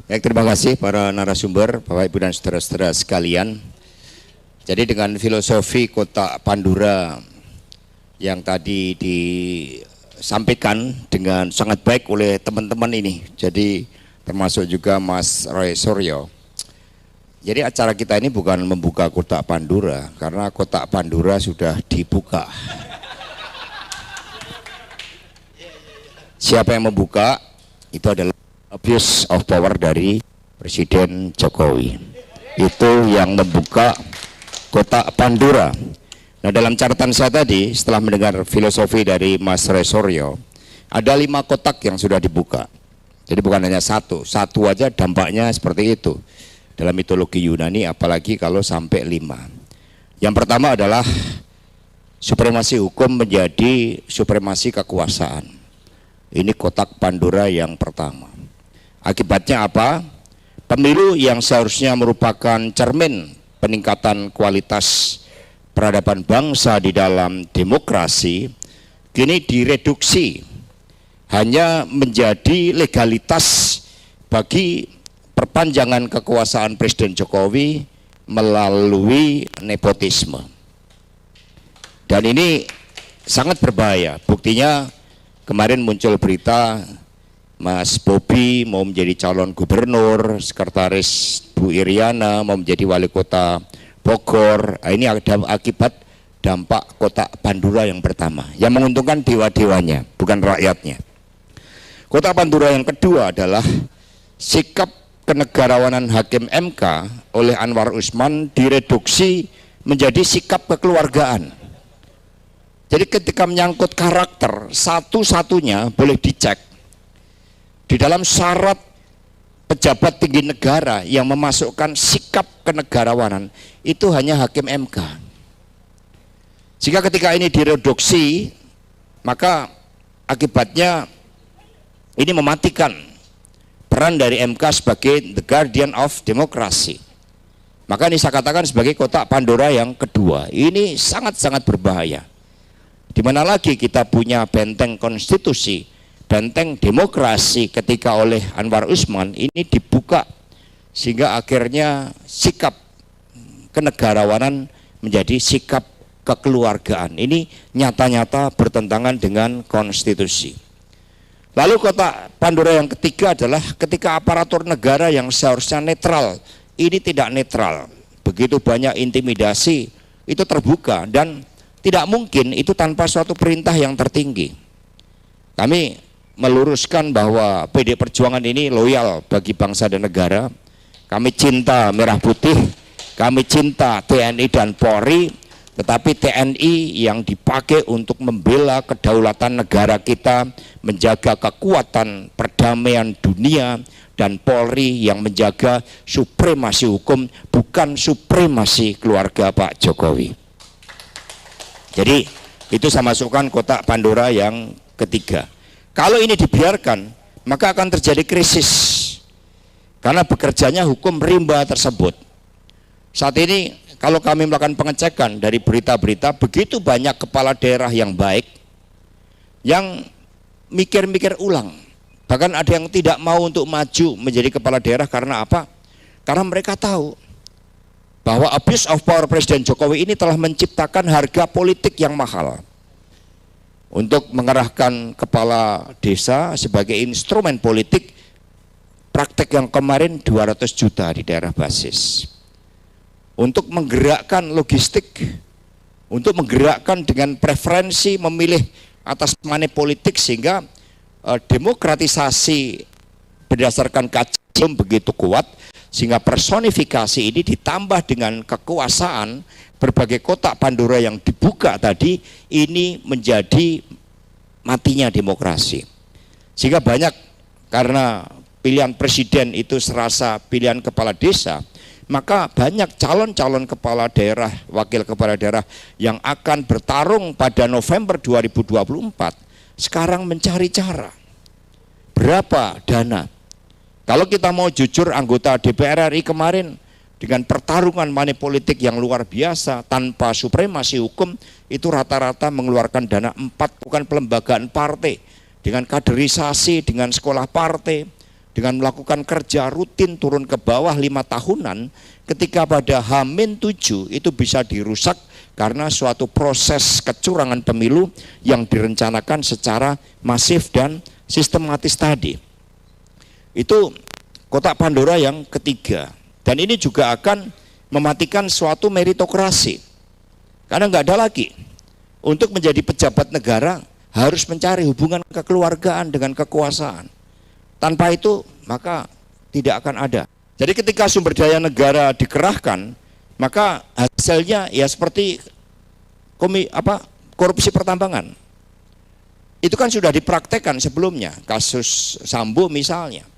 Baik, terima kasih para narasumber, Bapak Ibu dan saudara-saudara sekalian. Jadi dengan filosofi Kota Pandura yang tadi disampaikan dengan sangat baik oleh teman-teman ini, jadi termasuk juga Mas Roy Suryo. Jadi acara kita ini bukan membuka Kota Pandura, karena Kota Pandura sudah dibuka. Siapa yang membuka? Itu adalah abuse of power dari Presiden Jokowi. Itu yang membuka Kota Pandura. Nah, dalam catatan saya tadi setelah mendengar filosofi dari Mas Roy Suryo, ada 5 kotak yang sudah dibuka. Jadi bukan hanya satu aja dampaknya seperti itu dalam mitologi Yunani, apalagi kalau sampai 5. Yang pertama adalah supremasi hukum menjadi supremasi kekuasaan. Ini kotak Pandora yang pertama. Akibatnya apa? Pemilu yang seharusnya merupakan cermin peningkatan kualitas peradaban bangsa di dalam demokrasi, kini direduksi hanya menjadi legalitas bagi perpanjangan kekuasaan Presiden Jokowi melalui nepotisme. Dan ini sangat berbahaya. Buktinya kemarin muncul berita Mas Bobi mau menjadi calon gubernur, sekretaris Bu Iriana mau menjadi wali kota Bogor. Ini ada akibat dampak Kota Pandura yang pertama, yang menguntungkan dewa-dewanya, bukan rakyatnya. Kota Pandura yang kedua adalah sikap kenegarawanan Hakim MK oleh Anwar Usman direduksi menjadi sikap kekeluargaan. Jadi ketika menyangkut karakter, satu-satunya boleh dicek di dalam syarat pejabat tinggi negara yang memasukkan sikap kenegarawanan itu hanya Hakim MK. Jika ketika ini direduksi, maka akibatnya ini mematikan peran dari MK sebagai the guardian of democracy. Maka ini saya katakan sebagai kotak Pandora yang kedua. Ini sangat-sangat berbahaya. Di mana lagi kita punya benteng konstitusi, benteng demokrasi ketika oleh Anwar Usman ini dibuka, sehingga akhirnya sikap kenegarawanan menjadi sikap kekeluargaan. Ini nyata-nyata bertentangan dengan konstitusi. Lalu kota Pandora yang ketiga adalah ketika aparatur negara yang seharusnya netral ini tidak netral. Begitu banyak intimidasi itu terbuka, dan tidak mungkin itu tanpa suatu perintah yang tertinggi. Kami meluruskan bahwa PD Perjuangan ini loyal bagi bangsa dan negara. Kami cinta merah putih, kami cinta TNI dan Polri, tetapi TNI yang dipakai untuk membela kedaulatan negara kita, menjaga kekuatan perdamaian dunia, dan Polri yang menjaga supremasi hukum, bukan supremasi keluarga Pak Jokowi. Jadi itu saya masukkan kotak Pandora yang ketiga. Kalau ini dibiarkan, maka akan terjadi krisis karena bekerjanya hukum rimba tersebut. Saat ini kalau kami melakukan pengecekan dari berita-berita, begitu banyak kepala daerah yang baik yang mikir-mikir ulang. Bahkan ada yang tidak mau untuk maju menjadi kepala daerah karena apa? Karena mereka tahu bahwa abuse of power Presiden Jokowi ini telah menciptakan harga politik yang mahal. Untuk mengerahkan kepala desa sebagai instrumen politik, praktek yang kemarin 200 juta di daerah basis. Untuk menggerakkan logistik, untuk menggerakkan dengan preferensi memilih atas money politik, sehingga demokratisasi berdasarkan kajian begitu kuat, sehingga personifikasi ini ditambah dengan kekuasaan. Berbagai kotak Pandora yang dibuka tadi ini menjadi matinya demokrasi. Sehingga banyak, karena pilihan presiden itu serasa pilihan kepala desa, maka banyak calon-calon kepala daerah, wakil kepala daerah yang akan bertarung pada November 2024 sekarang mencari cara berapa dana. Kalau kita mau jujur, anggota DPR RI kemarin dengan pertarungan money politik yang luar biasa tanpa supremasi hukum, itu rata-rata mengeluarkan dana 4, bukan pelembagaan partai, dengan kaderisasi, dengan sekolah partai, dengan melakukan kerja rutin turun ke bawah 5 tahunan, ketika pada H-7 itu bisa dirusak karena suatu proses kecurangan pemilu yang direncanakan secara masif dan sistematis tadi. Itu kotak Pandora yang ketiga. Dan ini juga akan mematikan suatu meritokrasi. Karena nggak ada lagi. Untuk menjadi pejabat negara harus mencari hubungan kekeluargaan dengan kekuasaan. Tanpa itu maka tidak akan ada. Jadi ketika sumber daya negara dikerahkan, maka hasilnya ya seperti korupsi pertambangan. Itu kan sudah dipraktekkan sebelumnya, kasus Sambo misalnya.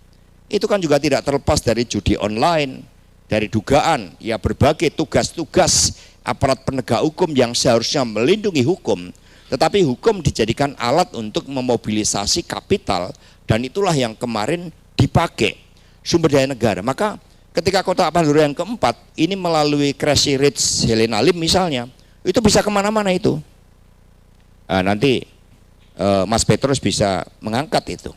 Itu kan juga tidak terlepas dari judi online, dari dugaan ya berbagai tugas-tugas aparat penegak hukum yang seharusnya melindungi hukum, tetapi hukum dijadikan alat untuk memobilisasi kapital, dan itulah yang kemarin dipakai sumber daya negara. Maka ketika kotak Pandora yang keempat ini melalui Crazy Rich Helena Lim misalnya, itu bisa kemana-mana itu. Nah, nanti Mas Petrus bisa mengangkat itu.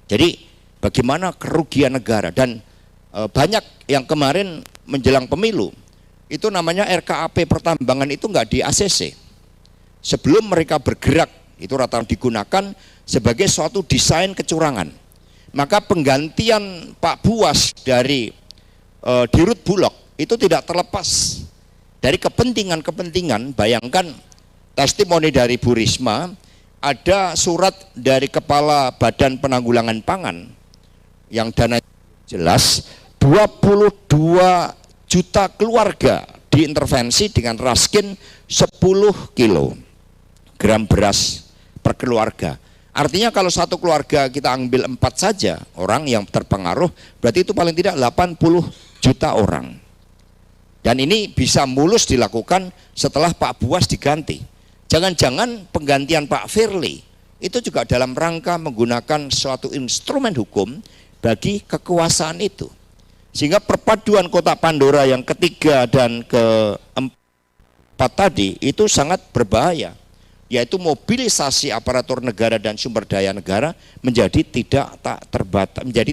Jadi bagaimana kerugian negara, dan banyak yang kemarin menjelang pemilu itu namanya RKAP pertambangan itu nggak di ACC. Sebelum mereka bergerak itu rata-rata digunakan sebagai suatu desain kecurangan. Maka penggantian Pak Buas dari Dirut Bulog itu tidak terlepas dari kepentingan-kepentingan. Bayangkan testimoni dari Bu Risma, ada surat dari Kepala Badan Penanggulangan Pangan yang dana jelas 22 juta keluarga diintervensi dengan raskin 10 kilogram beras per keluarga. Artinya kalau satu keluarga kita ambil 4 saja orang yang terpengaruh, berarti itu paling tidak 80 juta orang. Dan ini bisa mulus dilakukan setelah Pak Buas diganti. Jangan-jangan penggantian Pak Firly itu juga dalam rangka menggunakan suatu instrumen hukum bagi kekuasaan itu. Sehingga perpaduan kotak Pandora yang ketiga dan keempat tadi itu sangat berbahaya, yaitu mobilisasi aparatur negara dan sumber daya negara menjadi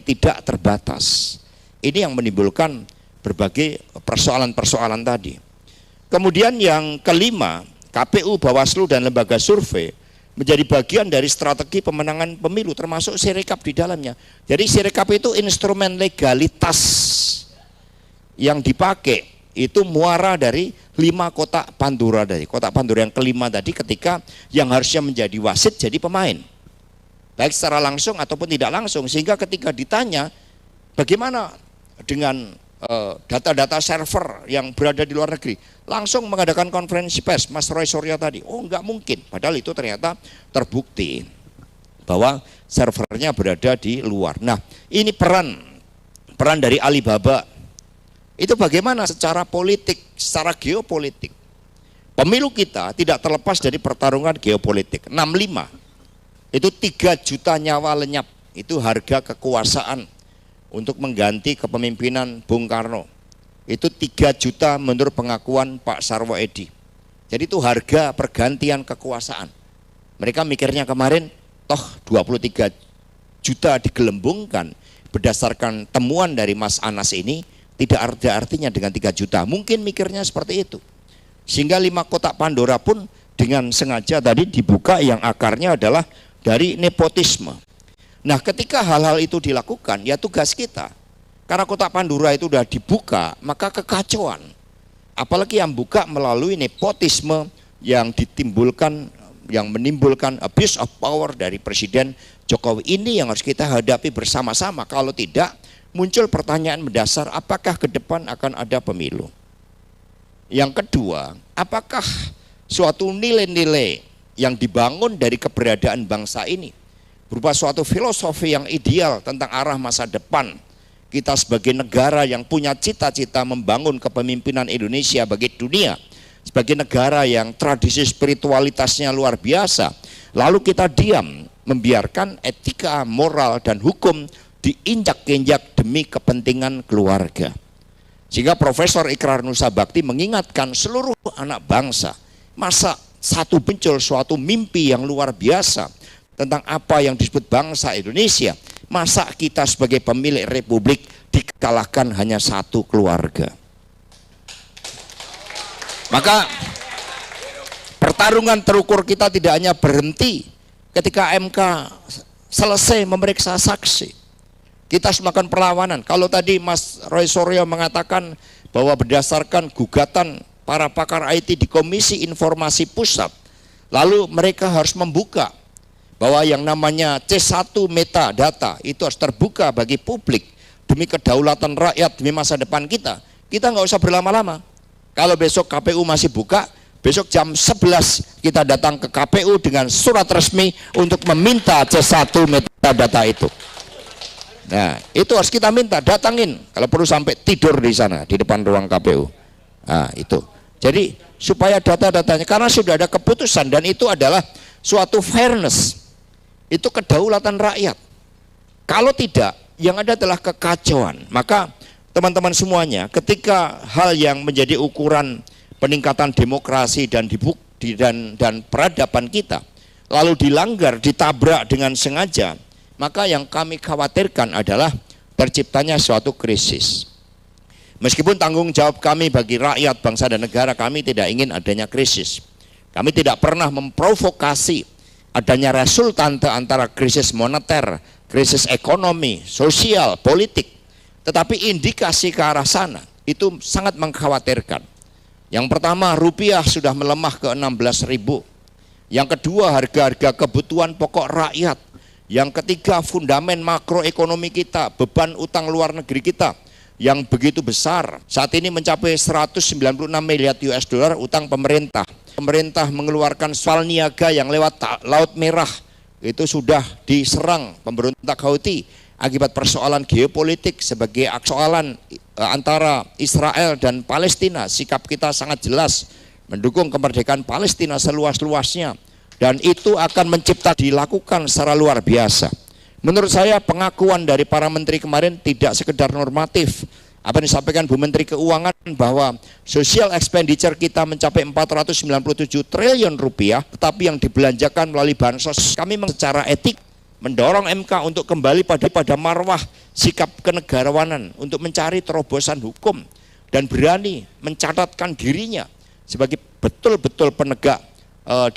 tidak terbatas. Ini yang menimbulkan berbagai persoalan-persoalan tadi. Kemudian yang kelima, KPU, Bawaslu, dan lembaga survei menjadi bagian dari strategi pemenangan pemilu, termasuk Sirekap di dalamnya. Jadi Sirekap itu instrumen legalitas yang dipakai, itu muara dari 5 kotak Pandora dari kotak Pandora yang kelima tadi, ketika yang harusnya menjadi wasit jadi pemain, baik secara langsung ataupun tidak langsung. Sehingga ketika ditanya bagaimana dengan data-data server yang berada di luar negeri, langsung mengadakan konferensi pers Mas Roy Suryo tadi. Oh, enggak mungkin, padahal itu ternyata terbukti bahwa servernya berada di luar. Nah, ini peran dari Alibaba itu bagaimana secara politik, secara geopolitik. Pemilu kita tidak terlepas dari pertarungan geopolitik. 65 itu 3 juta nyawa lenyap, itu harga kekuasaan untuk mengganti kepemimpinan Bung Karno. Itu 3 juta menurut pengakuan Pak Sarwo Edi. Jadi itu harga pergantian kekuasaan. Mereka mikirnya kemarin toh 23 juta digelembungkan berdasarkan temuan dari Mas Anas ini, tidak ada artinya dengan 3 juta. Mungkin mikirnya seperti itu. Sehingga 5 kotak Pandora pun dengan sengaja tadi dibuka yang akarnya adalah dari nepotisme. Nah, ketika hal-hal itu dilakukan, ya tugas kita. Karena kotak Pandora itu sudah dibuka, maka kekacauan. Apalagi yang buka melalui nepotisme yang menimbulkan abuse of power dari Presiden Jokowi. Ini yang harus kita hadapi bersama-sama. Kalau tidak, muncul pertanyaan mendasar, apakah ke depan akan ada pemilu? Yang kedua, apakah suatu nilai-nilai yang dibangun dari keberadaan bangsa ini berupa suatu filosofi yang ideal tentang arah masa depan kita sebagai negara yang punya cita-cita membangun kepemimpinan Indonesia bagi dunia, sebagai negara yang tradisi spiritualitasnya luar biasa, lalu kita diam membiarkan etika, moral, dan hukum diinjak-injak demi kepentingan keluarga. Sehingga Profesor Ikrar Nusa Bakti mengingatkan seluruh anak bangsa, masa satu muncul suatu mimpi yang luar biasa tentang apa yang disebut bangsa Indonesia, Masa kita sebagai pemilik republik dikalahkan hanya satu keluarga? Maka pertarungan terukur kita tidak hanya berhenti ketika MK selesai memeriksa saksi. Kita harus melakukan perlawanan. Kalau tadi Mas Roy Suryo mengatakan bahwa berdasarkan gugatan para pakar IT di Komisi Informasi Pusat, lalu mereka harus membuka bahwa yang namanya C1 metadata itu harus terbuka bagi publik demi kedaulatan rakyat, demi masa depan kita. Kita nggak usah berlama-lama. Kalau besok KPU masih buka, besok jam 11 kita datang ke KPU dengan surat resmi untuk meminta C1 metadata itu. Nah, itu harus kita minta, datangin. Kalau perlu sampai tidur di sana, di depan ruang KPU. Nah, itu. Jadi supaya data-datanya, karena sudah ada keputusan dan itu adalah suatu fairness. Itu kedaulatan rakyat. Kalau tidak, yang ada adalah kekacauan. Maka teman-teman semuanya, ketika hal yang menjadi ukuran peningkatan demokrasi dan peradaban kita lalu dilanggar, ditabrak dengan sengaja, maka yang kami khawatirkan adalah terciptanya suatu krisis. Meskipun tanggung jawab kami bagi rakyat, bangsa dan negara, kami tidak ingin adanya krisis. Kami tidak pernah memprovokasi adanya resultante antara krisis moneter, krisis ekonomi, sosial, politik. Tetapi indikasi ke arah sana itu sangat mengkhawatirkan. Yang pertama, rupiah sudah melemah ke 16.000. Yang kedua, harga-harga kebutuhan pokok rakyat. Yang ketiga, fundamen makroekonomi kita, beban utang luar negeri kita yang begitu besar. Saat ini mencapai 196 miliar US dollar utang pemerintah. Pemerintah mengeluarkan spal niaga yang lewat Laut Merah. Itu sudah diserang pemberontak Houthi akibat persoalan geopolitik sebagai persoalan antara Israel dan Palestina. Sikap kita sangat jelas mendukung kemerdekaan Palestina seluas-luasnya, dan itu akan dilakukan secara luar biasa. Menurut saya pengakuan dari para menteri kemarin tidak sekedar normatif. Apa yang disampaikan Bu Menteri Keuangan bahwa social expenditure kita mencapai 497 triliun rupiah, tetapi yang dibelanjakan melalui bansos. Kami secara etik mendorong MK untuk kembali pada marwah sikap kenegarawanan, untuk mencari terobosan hukum dan berani mencatatkan dirinya sebagai betul-betul penegak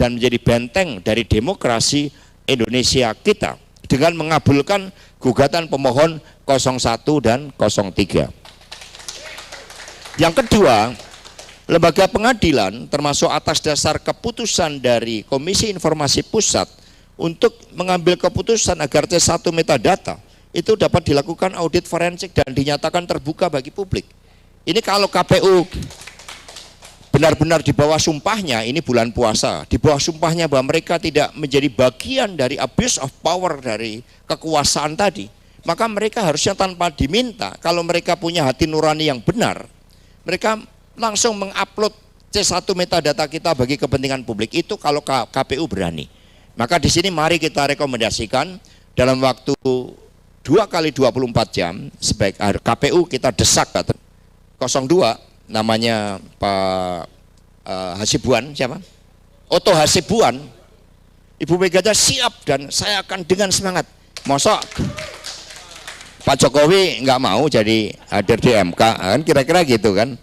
dan menjadi benteng dari demokrasi Indonesia kita dengan mengabulkan gugatan pemohon 01 dan 03. Yang kedua, lembaga pengadilan termasuk atas dasar keputusan dari Komisi Informasi Pusat untuk mengambil keputusan agar C1 metadata itu dapat dilakukan audit forensik dan dinyatakan terbuka bagi publik. Ini kalau KPU benar-benar di bawah sumpahnya, ini bulan puasa, di bawah sumpahnya bahwa mereka tidak menjadi bagian dari abuse of power dari kekuasaan tadi, maka mereka harusnya tanpa diminta, kalau mereka punya hati nurani yang benar, mereka langsung mengupload C1 metadata kita bagi kepentingan publik. Itu kalau KPU berani. Maka di sini mari kita rekomendasikan dalam waktu 2 kali 24 jam sebaik KPU kita desak 02 namanya Pak Hasibuan, siapa? Otto Hasibuan. Ibu Mega siap dan saya akan dengan semangat. Mosok Pak Jokowi nggak mau jadi hadir di MK, kan kira-kira gitu kan.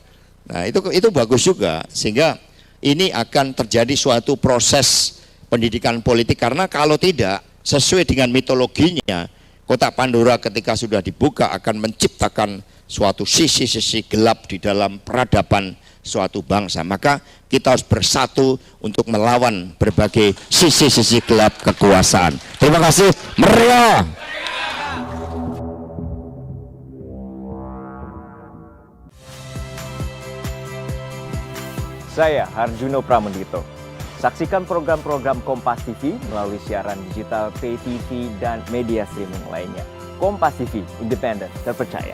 Nah itu bagus juga, sehingga ini akan terjadi suatu proses pendidikan politik, karena kalau tidak sesuai dengan mitologinya, kotak Pandora ketika sudah dibuka akan menciptakan suatu sisi-sisi gelap di dalam peradaban suatu bangsa. Maka kita harus bersatu untuk melawan berbagai sisi-sisi gelap kekuasaan. Terima kasih. Meriah. Saya Harjuno Pramendito. Saksikan program-program Kompas TV melalui siaran digital, pay TV, dan media streaming lainnya. Kompas TV, independen, terpercaya.